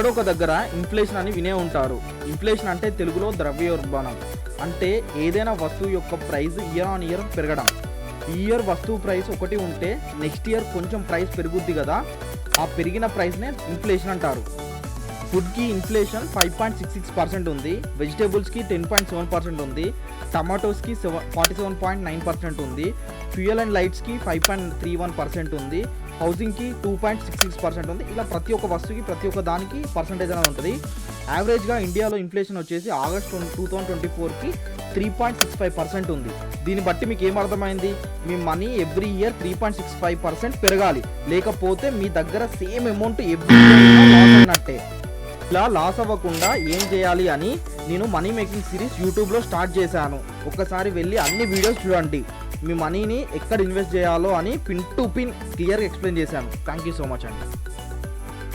ఎక్కడో ఒక దగ్గర ఇన్ఫ్లేషన్ అని వినే ఉంటారు. ఇన్ఫ్లేషన్ అంటే తెలుగులో ద్రవ్యోల్బణం. అంటే ఏదైనా వస్తువు యొక్క ప్రైస్ ఇయర్ ఆన్ ఇయర్ పెరగడం. ఈ ఇయర్ వస్తువు ప్రైస్ ఒకటి ఉంటే నెక్స్ట్ ఇయర్ కొంచెం ప్రైస్ పెరుగుద్ది కదా, ఆ పెరిగిన ప్రైస్నే ఇన్ఫ్లేషన్ అంటారు. ఫుడ్కి ఇన్ఫ్లేషన్ 5.66% ఉంది, వెజిటేబుల్స్కి 10.7% ఉంది, టమాటోస్కి 47.9% ఉంది, ఫ్యూయల్ అండ్ లైట్స్కి 5.31% ఉంది, హౌసింగ్కి 2.66% ఉంది. ఇలా ప్రతి ఒక్క వస్తువుకి ప్రతి ఒక్క దానికి పర్సంటేజ్ అనేది ఉంటుంది. యావరేజ్గా ఇండియాలో ఇన్ఫ్లేషన్ వచ్చేసి ఆగస్ట్ 2024కి 3.65% ఉంది. దీన్ని బట్టి మీకు ఏమర్థమైంది? మీ మనీ ఎవ్రీ ఇయర్ 3.65% పెరగాలి, లేకపోతే మీ దగ్గర same amount every year loss అయినట్టే. ఇలా లాస్ అవ్వకుండా ఏం చేయాలి అని నేను మనీ మేకింగ్ సిరీస్ యూట్యూబ్లో స్టార్ట్ చేశాను. ఒక్కసారి వెళ్ళి అన్ని వీడియోస్ చూడండి. మీ మనీని ఎక్కడ ఇన్వెస్ట్ చేయాలో అని పిన్ టు పిన్ క్లియర్గా ఎక్స్ప్లెయిన్ చేశాను. థ్యాంక్ యూ సో మచ్ అండి.